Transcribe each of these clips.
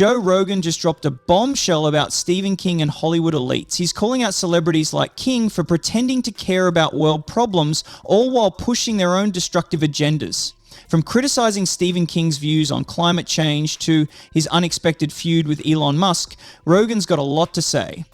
Joe Rogan just dropped a bombshell about Stephen King and Hollywood elites. He's calling out celebrities like King for pretending to care about world problems, all while pushing their own destructive agendas. From criticizing Stephen King's views on climate change to his unexpected feud with Elon Musk, Rogan's got a lot to say.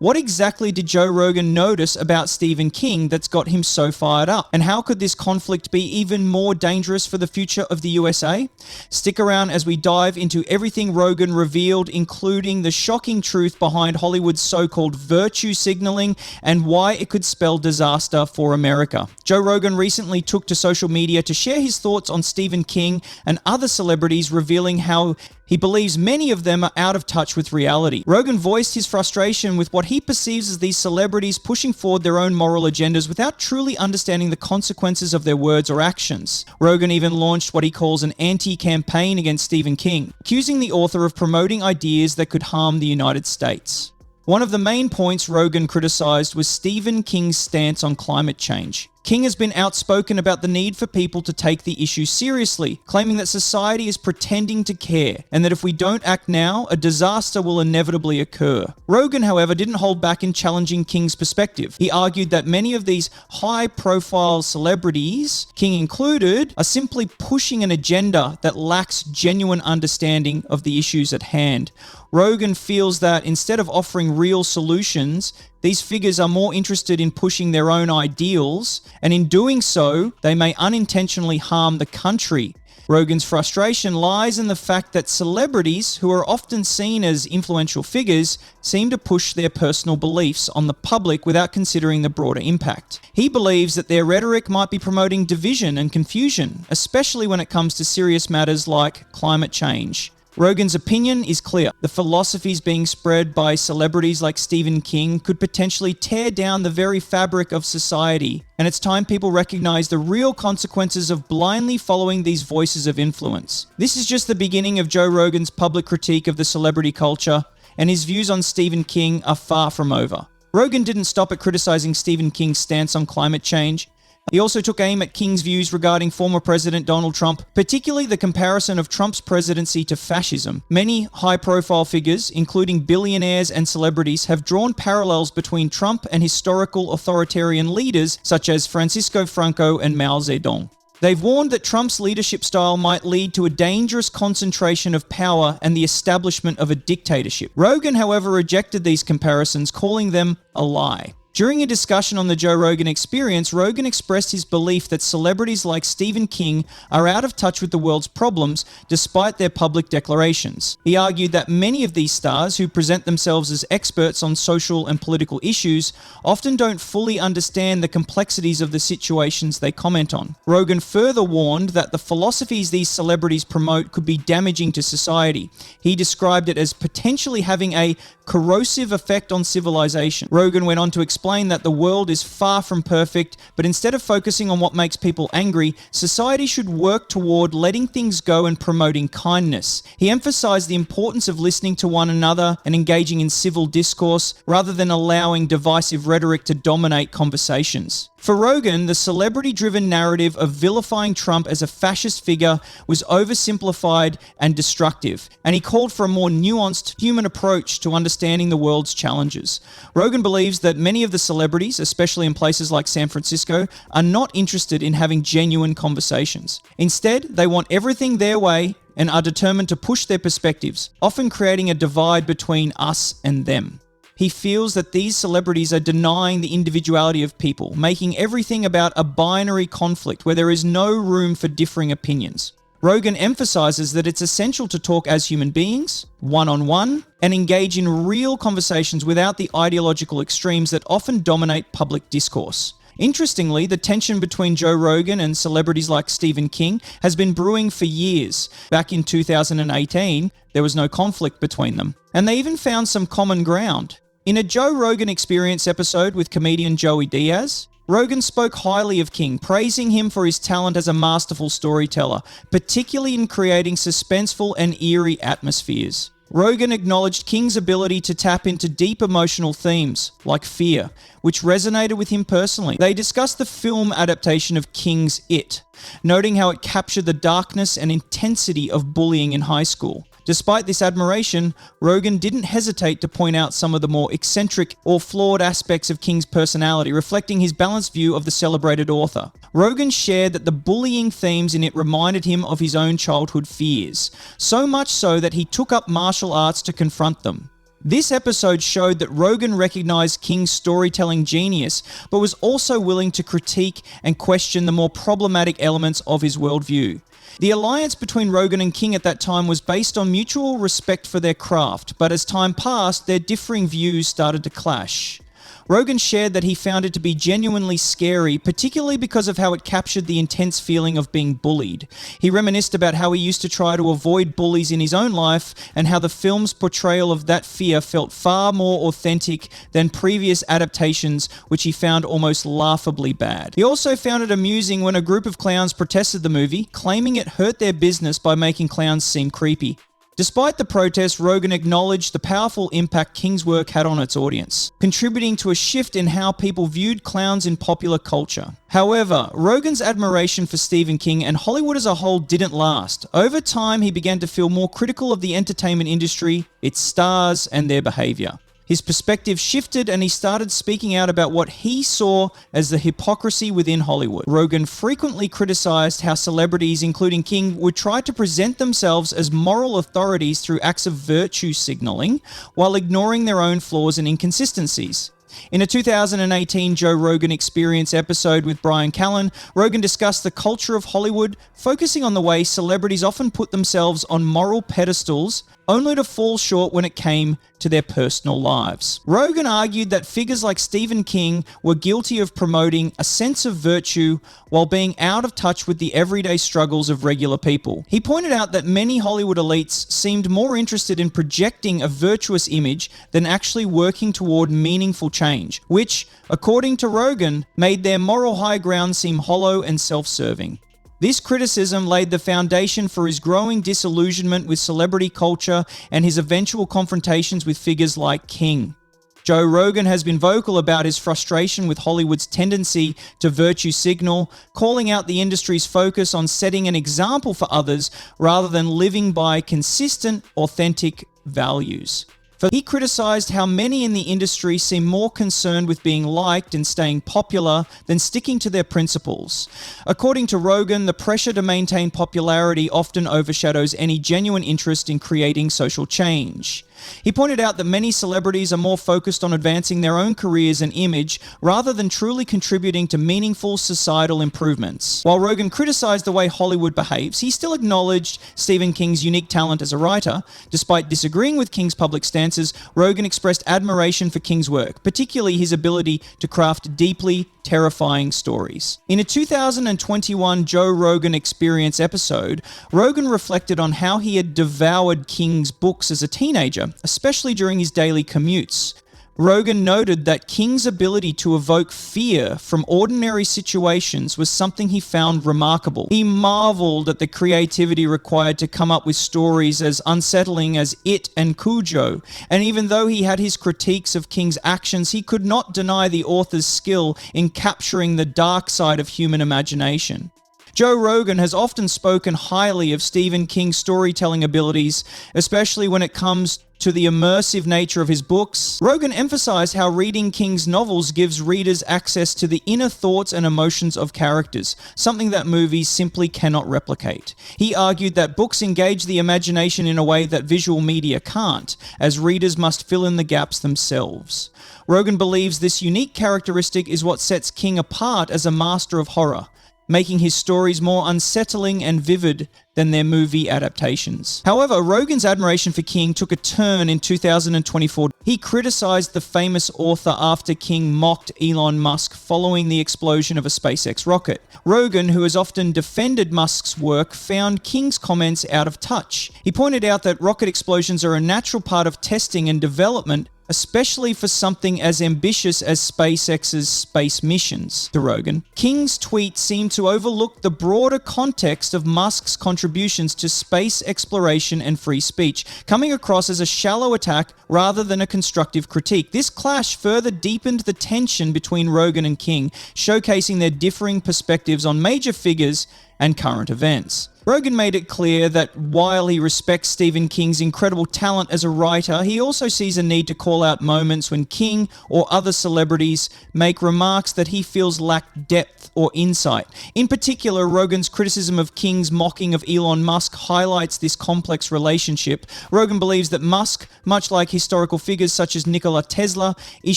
What exactly did Joe Rogan notice about Stephen King that's got him so fired up? And how could this conflict be even more dangerous for the future of the USA? Stick around as we dive into everything Rogan revealed, including the shocking truth behind Hollywood's so-called virtue signaling and why it could spell disaster for America. Joe Rogan recently took to social media to share his thoughts on Stephen King and other celebrities, revealing how he believes many of them are out of touch with reality. Rogan voiced his frustration with what he perceives as these celebrities pushing forward their own moral agendas without truly understanding the consequences of their words or actions. Rogan even launched what he calls an anti-campaign against Stephen King, accusing the author of promoting ideas that could harm the United States. One of the main points Rogan criticized was Stephen King's stance on climate change. King has been outspoken about the need for people to take the issue seriously, claiming that society is pretending to care, and that if we don't act now, a disaster will inevitably occur. Rogan, however, didn't hold back in challenging King's perspective. He argued that many of these high-profile celebrities, King included, are simply pushing an agenda that lacks genuine understanding of the issues at hand. Rogan feels that instead of offering real solutions, these figures are more interested in pushing their own ideals, and in doing so, they may unintentionally harm the country. Rogan's frustration lies in the fact that celebrities, who are often seen as influential figures, seem to push their personal beliefs on the public without considering the broader impact. He believes that their rhetoric might be promoting division and confusion, especially when it comes to serious matters like climate change. Rogan's opinion is clear. The philosophies being spread by celebrities like Stephen King could potentially tear down the very fabric of society, and it's time people recognize the real consequences of blindly following these voices of influence. This is just the beginning of Joe Rogan's public critique of the celebrity culture, and his views on Stephen King are far from over. Rogan didn't stop at criticizing Stephen King's stance on climate change. He also took aim at King's views regarding former President Donald Trump, particularly the comparison of Trump's presidency to fascism. Many high-profile figures, including billionaires and celebrities, have drawn parallels between Trump and historical authoritarian leaders such as Franco and Mao Zedong. They've warned that Trump's leadership style might lead to a dangerous concentration of power and the establishment of a dictatorship. Rogan, however, rejected these comparisons, calling them a lie. During a discussion on the Joe Rogan Experience, Rogan expressed his belief that celebrities like Stephen King are out of touch with the world's problems despite their public declarations. He argued that many of these stars, who present themselves as experts on social and political issues, often don't fully understand the complexities of the situations they comment on. Rogan further warned that the philosophies these celebrities promote could be damaging to society. He described it as potentially having a corrosive effect on civilization. Rogan went on to explain that the world is far from perfect, but instead of focusing on what makes people angry, society should work toward letting things go and promoting kindness. He emphasized the importance of listening to one another and engaging in civil discourse, rather than allowing divisive rhetoric to dominate conversations. For Rogan, the celebrity-driven narrative of vilifying Trump as a fascist figure was oversimplified and destructive, and he called for a more nuanced human approach to understanding the world's challenges. Rogan believes that many of the celebrities, especially in places like San Francisco, are not interested in having genuine conversations. Instead, they want everything their way and are determined to push their perspectives, often creating a divide between us and them. He feels that these celebrities are denying the individuality of people, making everything about a binary conflict where there is no room for differing opinions. Rogan emphasizes that it's essential to talk as human beings, one-on-one, and engage in real conversations without the ideological extremes that often dominate public discourse. Interestingly, the tension between Joe Rogan and celebrities like Stephen King has been brewing for years. Back in 2018, there was no conflict between them, and they even found some common ground. In a Joe Rogan Experience episode with comedian Joey Diaz, Rogan spoke highly of King, praising him for his talent as a masterful storyteller, particularly in creating suspenseful and eerie atmospheres. Rogan acknowledged King's ability to tap into deep emotional themes, like fear, which resonated with him personally. They discussed the film adaptation of King's It, noting how it captured the darkness and intensity of bullying in high school. Despite this admiration, Rogan didn't hesitate to point out some of the more eccentric or flawed aspects of King's personality, reflecting his balanced view of the celebrated author. Rogan shared that the bullying themes in it reminded him of his own childhood fears, so much so that he took up martial arts to confront them. This episode showed that Rogan recognized King's storytelling genius, but was also willing to critique and question the more problematic elements of his worldview. The alliance between Rogan and King at that time was based on mutual respect for their craft, but as time passed, their differing views started to clash. Rogan shared that he found it to be genuinely scary, particularly because of how it captured the intense feeling of being bullied. He reminisced about how he used to try to avoid bullies in his own life, and how the film's portrayal of that fear felt far more authentic than previous adaptations, which he found almost laughably bad. He also found it amusing when a group of clowns protested the movie, claiming it hurt their business by making clowns seem creepy. Despite the protest, Rogan acknowledged the powerful impact King's work had on its audience, contributing to a shift in how people viewed clowns in popular culture. However, Rogan's admiration for Stephen King and Hollywood as a whole didn't last. Over time, he began to feel more critical of the entertainment industry, its stars, and their behavior. His perspective shifted and he started speaking out about what he saw as the hypocrisy within Hollywood. Rogan frequently criticized how celebrities, including King, would try to present themselves as moral authorities through acts of virtue signaling, while ignoring their own flaws and inconsistencies. In a 2018 Joe Rogan Experience episode with Brian Callen, Rogan discussed the culture of Hollywood, focusing on the way celebrities often put themselves on moral pedestals, only to fall short when it came to their personal lives. Rogan argued that figures like Stephen King were guilty of promoting a sense of virtue while being out of touch with the everyday struggles of regular people. He pointed out that many Hollywood elites seemed more interested in projecting a virtuous image than actually working toward meaningful change, which, according to Rogan, made their moral high ground seem hollow and self-serving. This criticism laid the foundation for his growing disillusionment with celebrity culture and his eventual confrontations with figures like King. Joe Rogan has been vocal about his frustration with Hollywood's tendency to virtue signal, calling out the industry's focus on setting an example for others rather than living by consistent, authentic values. He criticized how many in the industry seem more concerned with being liked and staying popular than sticking to their principles. According to Rogan, the pressure to maintain popularity often overshadows any genuine interest in creating social change. He pointed out that many celebrities are more focused on advancing their own careers and image rather than truly contributing to meaningful societal improvements. While Rogan criticized the way Hollywood behaves, he still acknowledged Stephen King's unique talent as a writer. Despite disagreeing with King's public stances, Rogan expressed admiration for King's work, particularly his ability to craft deeply terrifying stories. In a 2021 Joe Rogan Experience episode, Rogan reflected on how he had devoured King's books as a teenager, especially during his daily commutes. Rogan noted that King's ability to evoke fear from ordinary situations was something he found remarkable. He marveled at the creativity required to come up with stories as unsettling as It and Cujo, and even though he had his critiques of King's actions, he could not deny the author's skill in capturing the dark side of human imagination. Joe Rogan has often spoken highly of Stephen King's storytelling abilities, especially when it comes to the immersive nature of his books. Rogan emphasized how reading King's novels gives readers access to the inner thoughts and emotions of characters, something that movies simply cannot replicate. He argued that books engage the imagination in a way that visual media can't, as readers must fill in the gaps themselves. Rogan believes this unique characteristic is what sets King apart as a master of horror, making his stories more unsettling and vivid than their movie adaptations. However, Rogan's admiration for King took a turn in 2024. He criticized the famous author after King mocked Elon Musk following the explosion of a SpaceX rocket. Rogan, who has often defended Musk's work, found King's comments out of touch. He pointed out that rocket explosions are a natural part of testing and development, especially for something as ambitious as SpaceX's space missions. To Rogan, King's tweet seemed to overlook the broader context of Musk's contributions to space exploration and free speech, coming across as a shallow attack rather than a constructive critique. This clash further deepened the tension between Rogan and King, showcasing their differing perspectives on major figures and current events. Rogan made it clear that while he respects Stephen King's incredible talent as a writer, he also sees a need to call out moments when King or other celebrities make remarks that he feels lack depth or insight. In particular, Rogan's criticism of King's mocking of Elon Musk highlights this complex relationship. Rogan believes that Musk, much like historical figures such as Nikola Tesla, is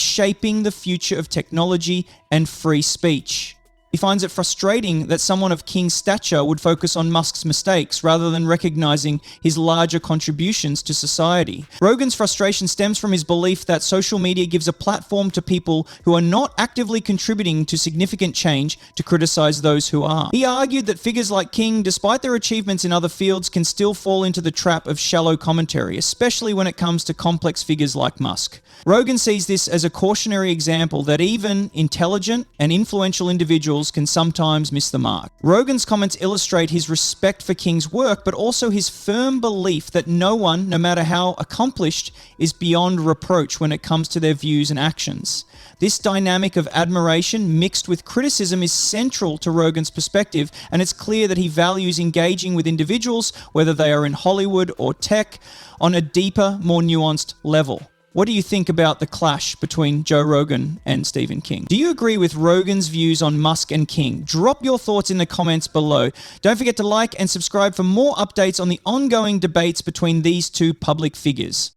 shaping the future of technology and free speech. He finds it frustrating that someone of King's stature would focus on Musk's mistakes rather than recognizing his larger contributions to society. Rogan's frustration stems from his belief that social media gives a platform to people who are not actively contributing to significant change to criticize those who are. He argued that figures like King, despite their achievements in other fields, can still fall into the trap of shallow commentary, especially when it comes to complex figures like Musk. Rogan sees this as a cautionary example that even intelligent and influential individuals can sometimes miss the mark. Rogan's comments illustrate his respect for King's work, but also his firm belief that no one, no matter how accomplished, is beyond reproach when it comes to their views and actions. This dynamic of admiration mixed with criticism is central to Rogan's perspective, and it's clear that he values engaging with individuals, whether they are in Hollywood or tech, on a deeper, more nuanced level. What do you think about the clash between Joe Rogan and Stephen King? Do you agree with Rogan's views on Musk and King? Drop your thoughts in the comments below. Don't forget to like and subscribe for more updates on the ongoing debates between these two public figures.